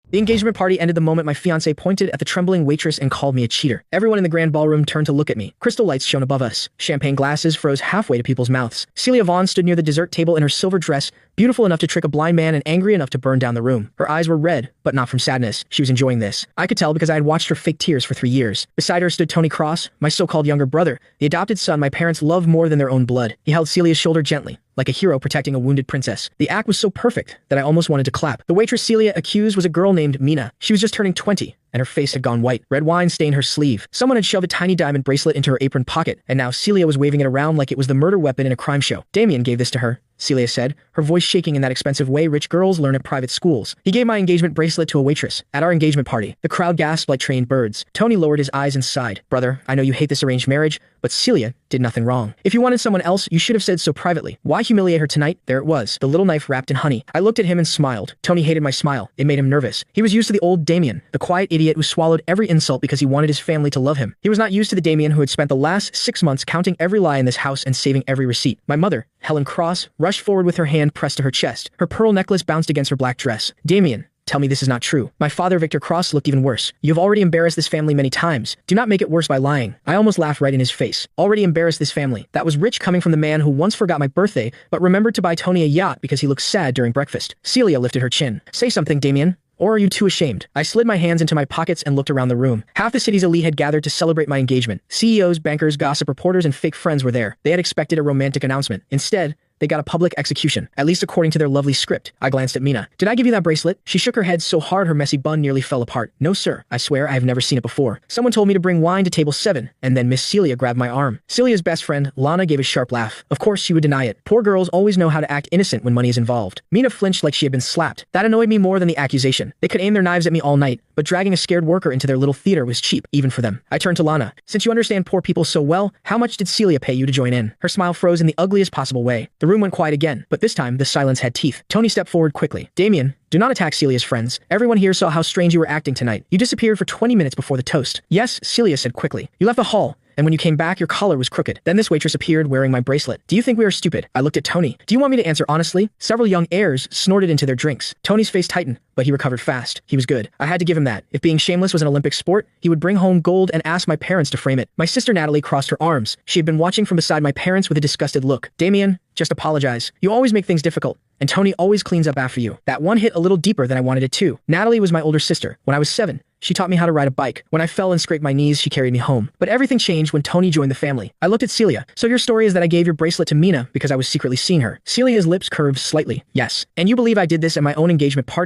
The engagement party ended the moment my fiancé pointed at the trembling waitress and called me a cheater. Everyone in the grand ballroom turned to look at me. Crystal lights shone above us. Champagne glasses froze halfway to people's mouths. Celia Vaughn stood near the dessert table in her silver dress, beautiful enough to trick a blind man and angry enough to burn down the room. Her eyes were red, but not from sadness. She was enjoying this. I could tell because I had watched her fake tears for 3 years. Beside her stood Tony Cross, my so-called younger brother, the adopted son my parents loved more than their own blood. He held Celia's shoulder gently, like a hero protecting a wounded princess. The act was so perfect that I almost wanted to clap. The waitress Celia accused was a girl named Mina. She was just turning 20, and her face had gone white. Red wine stained her sleeve. Someone had shoved a tiny diamond bracelet into her apron pocket, and now Celia was waving it around like it was the murder weapon in a crime show. Damien gave this to her, Celia said, her voice shaking in that expensive way rich girls learn at private schools. He gave my engagement bracelet to a waitress. At our engagement party, the crowd gasped like trained birds. Tony lowered his eyes and sighed. Brother, I know you hate this arranged marriage, but Celia did nothing wrong. If you wanted someone else, you should have said so privately. Why humiliate her tonight? There it was, the little knife wrapped in honey. I looked at him and smiled. Tony hated my smile. It made him nervous. He was used to the old Damien, the quiet idiot who swallowed every insult because he wanted his family to love him. He was not used to the Damien who had spent the last 6 months counting every lie in this house and saving every receipt. My mother, Helen Cross, rushed forward with her hand pressed to her chest. Her pearl necklace bounced against her black dress. Damien, tell me this is not true. My father, Victor Cross, looked even worse. You have already embarrassed this family many times. Do not make it worse by lying. I almost laughed right in his face. Already embarrassed this family. That was rich coming from the man who once forgot my birthday, but remembered to buy Tony a yacht because he looked sad during breakfast. Celia lifted her chin. Say something, Damien. Or are you too ashamed? I slid my hands into my pockets and looked around the room. Half the city's elite had gathered to celebrate my engagement. CEOs, bankers, gossip reporters, and fake friends were there. They had expected a romantic announcement. Instead, they got a public execution, at least according to their lovely script. I glanced at Mina. Did I give you that bracelet? She shook her head so hard her messy bun nearly fell apart. No, sir. I swear I have never seen it before. Someone told me to bring wine to table 7, and then Miss Celia grabbed my arm. Celia's best friend, Lana, gave a sharp laugh. Of course she would deny it. Poor girls always know how to act innocent when money is involved. Mina flinched like she had been slapped. That annoyed me more than the accusation. They could aim their knives at me all night, but dragging a scared worker into their little theater was cheap, even for them. I turned to Lana. Since you understand poor people so well, how much did Celia pay you to join in? Her smile froze in the ugliest possible way. The room went quiet again. But this time, the silence had teeth. Tony stepped forward quickly. Damien, do not attack Celia's friends. Everyone here saw how strange you were acting tonight. You disappeared for 20 minutes before the toast. Yes, Celia said quickly. You left the hall, and when you came back, your collar was crooked. Then this waitress appeared wearing my bracelet. Do you think we are stupid? I looked at Tony. Do you want me to answer honestly? Several young heirs snorted into their drinks. Tony's face tightened, but he recovered fast. He was good. I had to give him that. If being shameless was an Olympic sport, he would bring home gold and ask my parents to frame it. My sister Natalie crossed her arms. She had been watching from beside my parents with a disgusted look. Damien, just apologize. You always make things difficult, and Tony always cleans up after you. That one hit a little deeper than I wanted it to. Natalie was my older sister. When I was 7, she taught me how to ride a bike. When I fell and scraped my knees, she carried me home. But everything changed when Tony joined the family. I looked at Celia. So your story is that I gave your bracelet to Mina because I was secretly seeing her. Celia's lips curved slightly. Yes. And you believe I did this at my own engagement party?